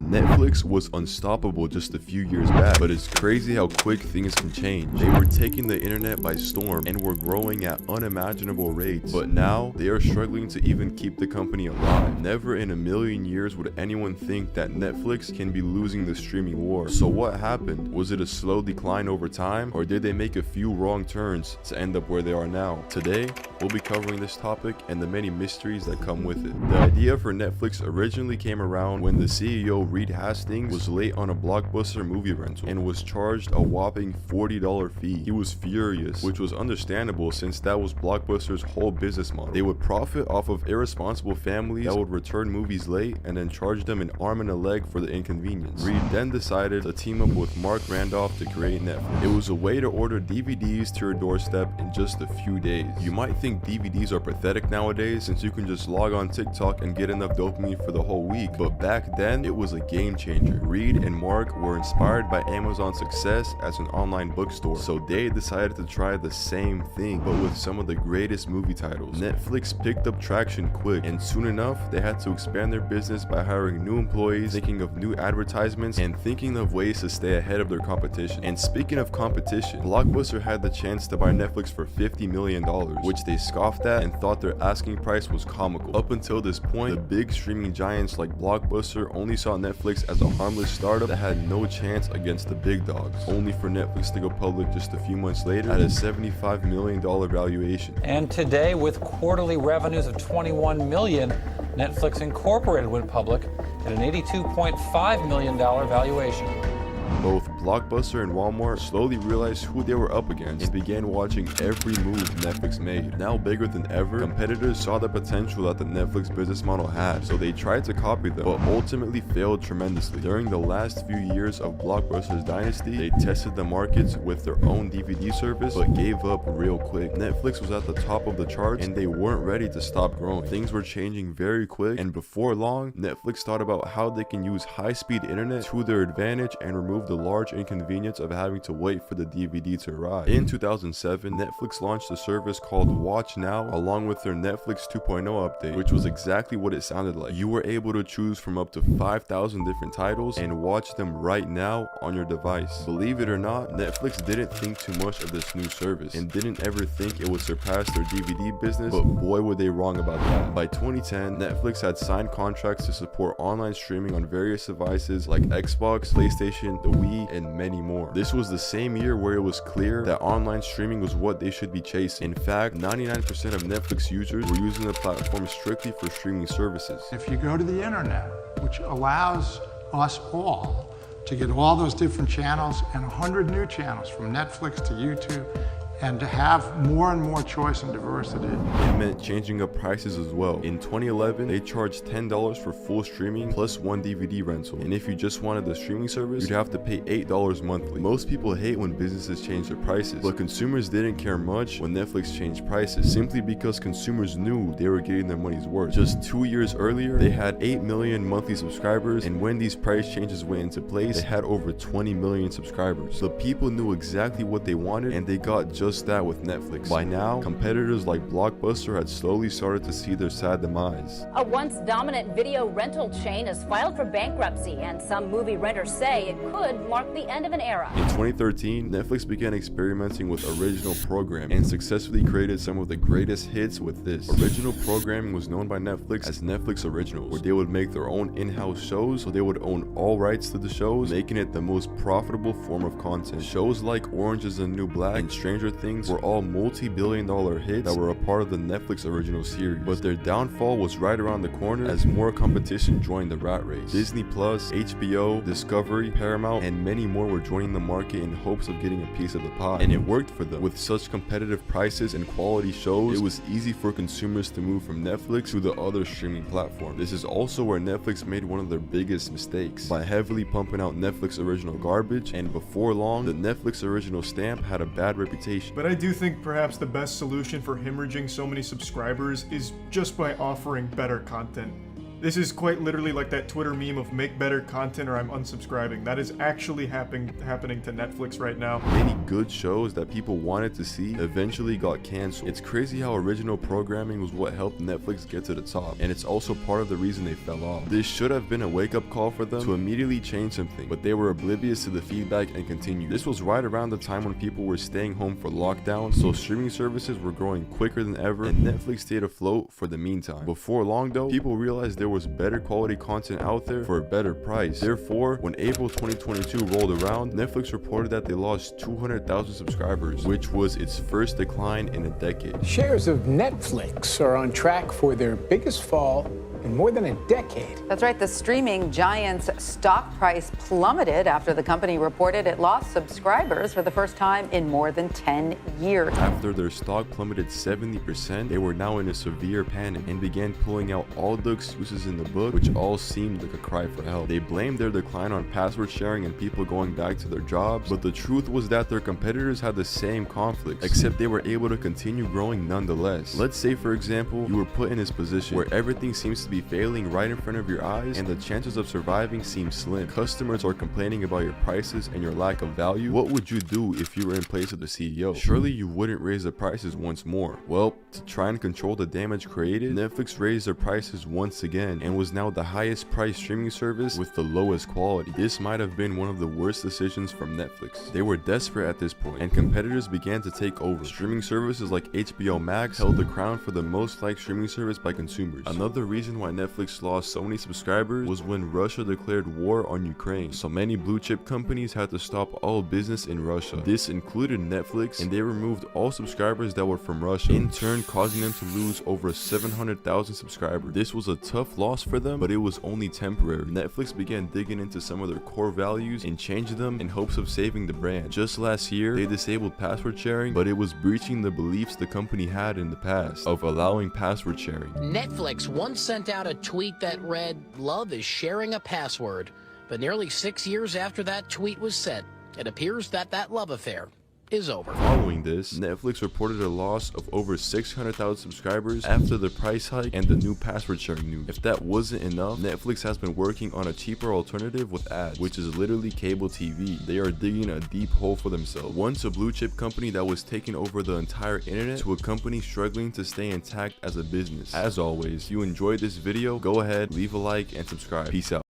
Netflix was unstoppable just a few years back, but it's crazy how quick things can change. They were taking the internet by storm and were growing at unimaginable rates, but now they are struggling to even keep the company alive. Never in a million years would anyone think that Netflix can be losing the streaming war. So what happened? Was it a slow decline over time, or did they make a few wrong turns to end up where they are now? Today, we'll be covering this topic and the many mysteries that come with it. The idea for Netflix originally came around when the CEO Reed Hastings was late on a Blockbuster movie rental and was charged a whopping $40 fee. He was furious, which was understandable since that was Blockbuster's whole business model. They would profit off of irresponsible families that would return movies late and then charge them an arm and a leg for the inconvenience. Reed then decided to team up with Mark Randolph to create Netflix. It was a way to order DVDs to your doorstep in just a few days. You might think DVDs are pathetic nowadays since you can just log on TikTok and get enough dopamine for the whole week, but back then it was a game changer. Reed and Mark were inspired by Amazon's success as an online bookstore, so they decided to try the same thing but with some of the greatest movie titles. Netflix picked up traction quick, and soon enough they had to expand their business by hiring new employees, thinking of new advertisements, and thinking of ways to stay ahead of their competition. And speaking of competition, Blockbuster had the chance to buy Netflix for $50 million, which they scoffed at and thought their asking price was comical. Up until this point, the big streaming giants like Blockbuster only saw Netflix as a harmless startup that had no chance against the big dogs, only for Netflix to go public just a few months later at a $75 million valuation. And today, with quarterly revenues of $21 million, Netflix Incorporated went public at an $82.5 million valuation. Both Blockbuster and Walmart slowly realized who they were up against and began watching every move Netflix made. Now bigger than ever, competitors saw the potential that the Netflix business model had, so they tried to copy them, but ultimately failed tremendously. During the last few years of Blockbuster's dynasty, they tested the markets with their own DVD service, but gave up real quick. Netflix was at the top of the charts, and they weren't ready to stop growing. Things were changing very quick, and before long, Netflix thought about how they can use high-speed internet to their advantage and remove the large inconvenience of having to wait for the DVD to arrive. In 2007, Netflix launched a service called Watch Now along with their Netflix 2.0 update, which was exactly what it sounded like. You were able to choose from up to 5,000 different titles and watch them right now on your device. Believe it or not, Netflix didn't think too much of this new service and didn't ever think it would surpass their DVD business, but boy were they wrong about that. By 2010, Netflix had signed contracts to support online streaming on various devices like Xbox, PlayStation, the Wii, and many more. This was the same year where it was clear that online streaming was what they should be chasing. In fact, 99% of Netflix users were using the platform strictly for streaming services. If you go to the internet, which allows us all to get all those different channels and 100 new channels from Netflix to YouTube, and to have more and more choice and diversity. It meant changing up prices as well. In 2011, they charged $10 for full streaming plus one DVD rental. And if you just wanted the streaming service, you'd have to pay $8 monthly. Most people hate when businesses change their prices, but consumers didn't care much when Netflix changed prices, simply because consumers knew they were getting their money's worth. Just 2 years earlier, they had 8 million monthly subscribers, and when these price changes went into place, they had over 20 million subscribers. The people knew exactly what they wanted, and they got just that with Netflix. By now, competitors like Blockbuster had slowly started to see their sad demise. A once dominant video rental chain has filed for bankruptcy, and some movie renters say it could mark the end of an era. In 2013, Netflix began experimenting with original programming and successfully created some of the greatest hits with this. Original programming was known by Netflix as Netflix Originals, where they would make their own in-house shows, so they would own all rights to the shows, making it the most profitable form of content. Shows like Orange is the New Black and Stranger Things were all multi-billion-dollar hits that were a part of the Netflix original series, but their downfall was right around the corner as more competition joined the rat race. Disney Plus, HBO, Discovery, Paramount, and many more were joining the market in hopes of getting a piece of the pie, and it worked for them. With such competitive prices and quality shows, it was easy for consumers to move from Netflix to the other streaming platform. This is also where Netflix made one of their biggest mistakes, by heavily pumping out Netflix original garbage, and before long, the Netflix original stamp had a bad reputation. But I do think perhaps the best solution for hemorrhaging so many subscribers is just by offering better content. This is quite literally like that Twitter meme of make better content or I'm unsubscribing. That is actually happening to Netflix right now. Many good shows that people wanted to see eventually got canceled. It's crazy how original programming was what helped Netflix get to the top, and it's also part of the reason they fell off. This should have been a wake-up call for them to immediately change something, but they were oblivious to the feedback and continued. This was right around the time when people were staying home for lockdown, so streaming services were growing quicker than ever, and Netflix stayed afloat for the meantime. Before long though, people realized there was better quality content out there for a better price. Therefore, when April 2022 rolled around, Netflix reported that they lost 200,000 subscribers, which was its first decline in a decade. Shares of Netflix are on track for their biggest fall in more than a decade. That's right. The streaming giant's stock price plummeted after the company reported it lost subscribers for the first time in more than 10 years. After their stock plummeted 70%, they were now in a severe panic and began pulling out all the excuses in the book, which all seemed like a cry for help. They blamed their decline on password sharing and people going back to their jobs, but the truth was that their competitors had the same conflicts, except they were able to continue growing nonetheless. Let's say, for example, you were put in this position where everything seems to be failing right in front of your eyes and the chances of surviving seem slim. Customers are complaining about your prices and your lack of value. What would you do if you were in place of the CEO? Surely you wouldn't raise the prices once more. Well, to try and control the damage created, Netflix raised their prices once again and was now the highest priced streaming service with the lowest quality. This might have been one of the worst decisions from Netflix. They were desperate at this point, and competitors began to take over. Streaming services like HBO Max held the crown for the most liked streaming service by consumers. Another reason why Netflix lost so many subscribers was when Russia declared war on Ukraine. So many blue chip companies had to stop all business in Russia. This included Netflix, and they removed all subscribers that were from Russia, in turn causing them to lose over 700,000 subscribers. This was a tough loss for them, but it was only temporary. Netflix began digging into some of their core values and changed them in hopes of saving the brand. Just last year, they disabled password sharing, but it was breaching the beliefs the company had in the past of allowing password sharing. Netflix once sent out a tweet that read, "Love is sharing a password." But nearly 6 years after that tweet was sent, it appears that that love affair is over. Following this, Netflix reported a loss of over 600,000 subscribers after the price hike and the new password sharing news. If that wasn't enough, Netflix has been working on a cheaper alternative with ads, which is literally cable TV. They are digging a deep hole for themselves. Once a blue chip company that was taking over the entire internet to a company struggling to stay intact as a business. As always, if you enjoyed this video, go ahead, leave a like and subscribe. Peace out.